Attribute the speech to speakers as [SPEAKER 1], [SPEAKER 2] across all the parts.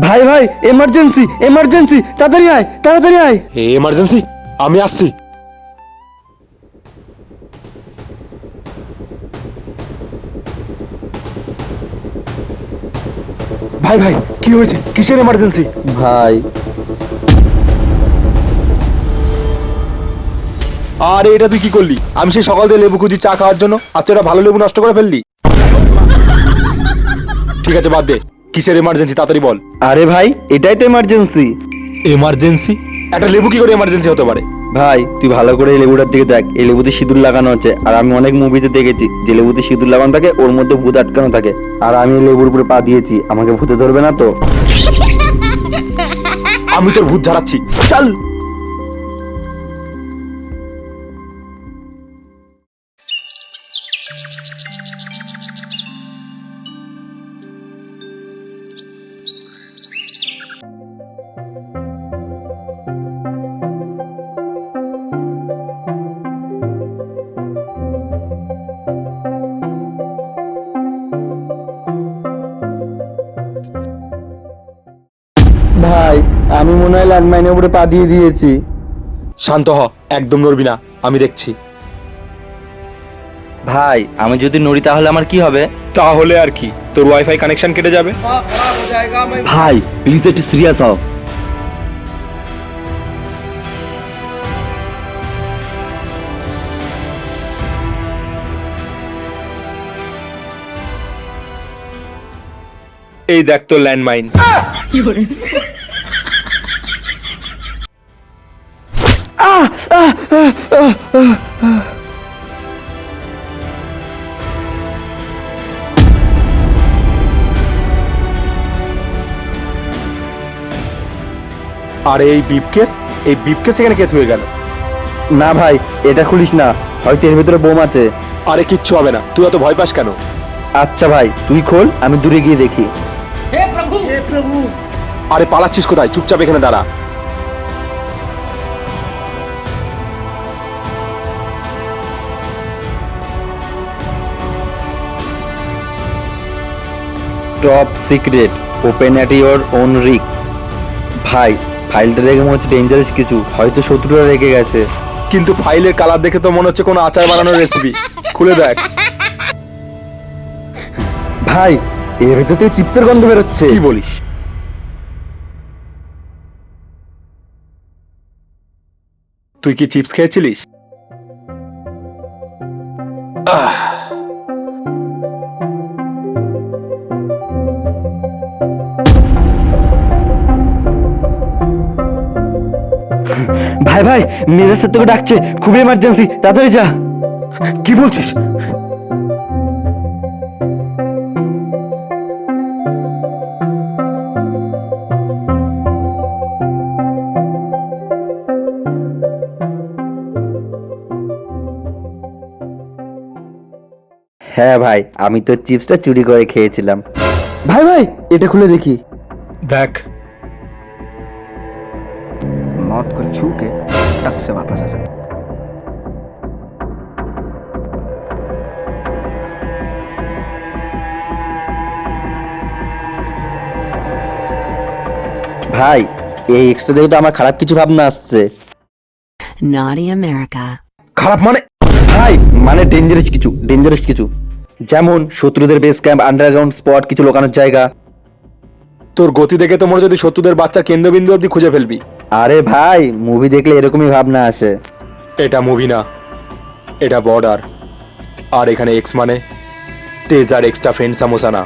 [SPEAKER 1] ভাই ভাই emergency emergency, তাড়াতাড়ি আয় তাড়াতাড়ি আয়।
[SPEAKER 2] এমার্জেন্সি, আমি আসছি। ভাই ভাই, কি হয়েছে? কিসের এমার্জেন্সি?
[SPEAKER 1] ভাই
[SPEAKER 2] আরে এটা তুই কি করলি? আমি সেই সকাল থেকে লেবু খুঁজি চা খাওয়ার জন্য, আর তুই একটা ভালো লেবু নষ্ট করে ফেললি। ঠিক আছে, বাদ দে। কিসের এমার্জেন্সি, তাড়াতাড়ি বল।
[SPEAKER 1] আরে ভাই এটাই তো এমার্জেন্সি।
[SPEAKER 2] এমার্জেন্সি? একটা লেবু কি করে এমার্জেন্সি হতে পারে?
[SPEAKER 1] ভাই তুই ভালো করে এই লেবুটার দিকে দেখ, এই লেবুতে সিঁদুর লাগানো আছে। আর আমি অনেক মুভিতে দেখেছি যে লেবুতে সিঁদুর লাগানো থাকে ওর মধ্যে ভূত আটকানো থাকে। আর আমি এই লেবুর উপরে পা দিয়েছি, আমাকে ভূতে ধরবে না তো?
[SPEAKER 2] আমি তোর ভূত ঝাড়াচ্ছি, চল।
[SPEAKER 1] ভাই আমি মনে হয় ল্যান্ডমাইনের উপরে পা দিয়ে দিয়েছি।
[SPEAKER 2] শান্ত হ, একদম নড়বি না, আমি দেখছি।
[SPEAKER 1] ভাই আমি যদি নড়ি তাহলে আমার কি হবে?
[SPEAKER 2] তাহলে আর কি, তোর ওয়াইফাই কানেকশন কেটে যাবে।
[SPEAKER 1] ভাই প্লিজ একটু সিরিয়াস হও।
[SPEAKER 2] এই দেখ তোর ল্যান্ডমাইন। আর এই বিপকেস, এই বিপকেস এখানে কে থুয়ে গেল?
[SPEAKER 1] না ভাই এটা খুলিস না, হয়তো এর ভিতরে বোম আছে।
[SPEAKER 2] আরে কিচ্ছু হবে না, তুই এত ভয় পাস কেন?
[SPEAKER 1] আচ্ছা ভাই তুই খোল, আমি দূরে গিয়ে দেখি।
[SPEAKER 2] আরে পালাচ্ছিস কোথায়? চুপচাপ এখানে দাঁড়া।
[SPEAKER 1] Top secret, open at your own risk. ভাই ফাইলটা দেখে মনে হচ্ছে ডেঞ্জারাস কিছু, হয়তো শত্রুরা রেখে গেছে।
[SPEAKER 2] কিন্তু ফাইলের কালার দেখে তো মনে হচ্ছে কোনো আচার বানানোর রেসিপি। খুলে দেখ।
[SPEAKER 1] ভাই এর ভিতর থেকে চিপসের গন্ধ বেরোচ্ছে।
[SPEAKER 2] কি বলিস? তুই কি চিপস খেয়েছিলিস?
[SPEAKER 1] ভাই ভাই মেজাজ স্যার তোকে ডাকছে, খুবই এমার্জেন্সি, তাড়াতাড়ি যা।
[SPEAKER 2] কি বলছিস?
[SPEAKER 1] হ্যাঁ ভাই আমি তো চিপসটা চুরি করে খেয়েছিলাম। ভাই ভাই এটা খুলে দেখি।
[SPEAKER 2] দেখ।
[SPEAKER 3] मौत को छू के टक से वापस आ सकते।
[SPEAKER 1] ভাই এই এক্সট্রা দেখে তো আমার খারাপ কিছু ভাবনা আসছে।
[SPEAKER 4] Naughty America.
[SPEAKER 2] খারাপ মানে?
[SPEAKER 1] ভাই মানে ডেঞ্জারাস কিছু, ডেঞ্জারাস কিছু, যেমন শত্রুদের বেস ক্যাম্প, আন্ডারগ্রাউন্ড স্পট, কিছু লোকানোর জায়গা।
[SPEAKER 2] তোর গতি দেখে তো মনে হচ্ছে তুই শত্রুদের বাচ্চা কেন্দ্রবিন্দু অব্দি খুঁজে ফেলবি।
[SPEAKER 1] আরে ভাই মুভি দেখলে এরকমই ভাবনা আসে।
[SPEAKER 2] এটা মুভি না, এটা বর্ডার। আর এখানে এক্স মানে টেজার এক্সট্রা ফ্রেন্ড সামোসা না,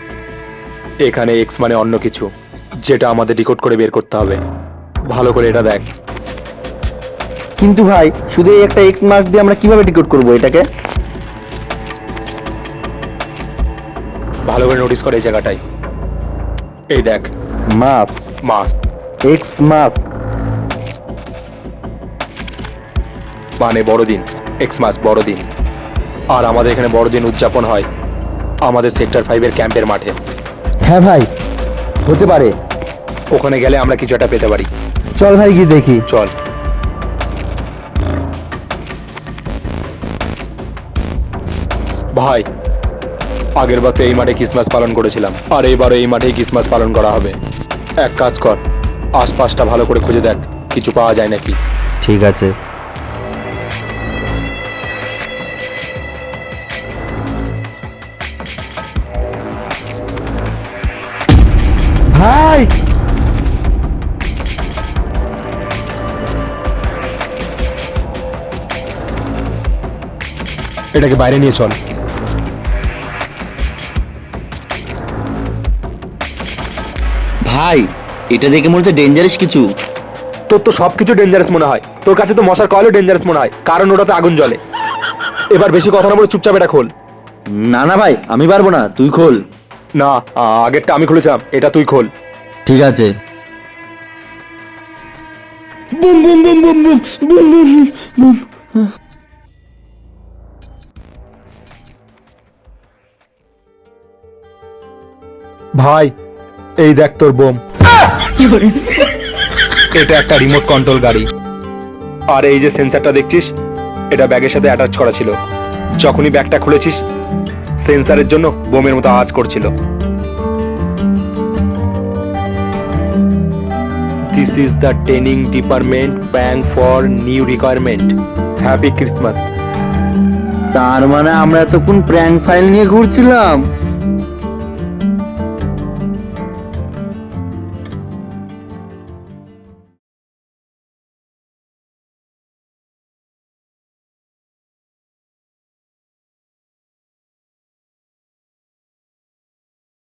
[SPEAKER 2] এখানে এক্স মানে অন্য কিছু, যেটা আমাদের ডিকোড করে বের করতে হবে। ভালো করে এটা দেখ।
[SPEAKER 1] কিন্তু ভাই শুধু এই একটা এক্স মার্ক দিয়ে আমরা কিভাবে ডিকোড করবো এটাকে?
[SPEAKER 2] ভালো করে নোটিস করে এই জায়গাটাই। এই দেখ,
[SPEAKER 1] মাস,
[SPEAKER 2] মাস
[SPEAKER 1] এক্স মাস্ক।
[SPEAKER 2] মানে বড়দিন, এক্স মাস বড়দিন। আর আমাদের এখানে বড়দিন উদযাপন হয় আমাদের সেক্টর 5-এর ক্যাম্পের মাঠে।
[SPEAKER 1] হ্যাঁ ভাই হতে পারে।
[SPEAKER 2] ওখানে গেলে আমরা কিছু একটা পেতে পারি।
[SPEAKER 1] চল ভাই গিয়ে দেখি।
[SPEAKER 2] চল। ভাই আগের বার তো এই মাঠে ক্রিসমাস পালন করেছিলাম, আর এইবারও এই মাঠেই ক্রিসমাস পালন করা হবে। এক কাজ কর, আশপাশটা ভালো করে খুঁজে দেখ কিছু পাওয়া যায় নাকি।
[SPEAKER 1] ঠিক আছে। ভাই,
[SPEAKER 2] এটাকে বাইরে নিয়ে চল।
[SPEAKER 1] ভাই এটা দেখে মনে হচ্ছে ডেঞ্জারাস কিছু।
[SPEAKER 2] তোর তো সবকিছু ডেঞ্জারাস মনে হয়, তোর কাছে তো মশার কয়েলও ডেঞ্জারাস মনে হয়, কারণ ওটাতে আগুন জ্বলে। এবার বেশি কথা না বলে চুপচাপ এটা খোল।
[SPEAKER 1] না না ভাই, আমি পারবো না, তুই খোল।
[SPEAKER 2] না, আগেরটা আমি খুলেছিলাম, এটা তুই খোল।
[SPEAKER 1] ঠিক আছে। Boom boom boom boom boom boom boom boom.
[SPEAKER 2] ভাই এই দেখ তোর বোম। এটা একটা রিমোট কন্ট্রোল গাড়ি, আর এই যে সেন্সরটা দেখছিস, এটা ব্যাগের সাথে অ্যাটাচ করা ছিল। যখনই ব্যাগটা খুলেছিস, সেন্সরের জন্য বোমের মতো আওয়াজ করছিল। This is the training department PNG for new requirement. Happy Christmas.
[SPEAKER 1] তার মানে আমরা এতক্ষণ প্র্যাঙ্ক ফাইল নিয়ে ঘুরছিলাম।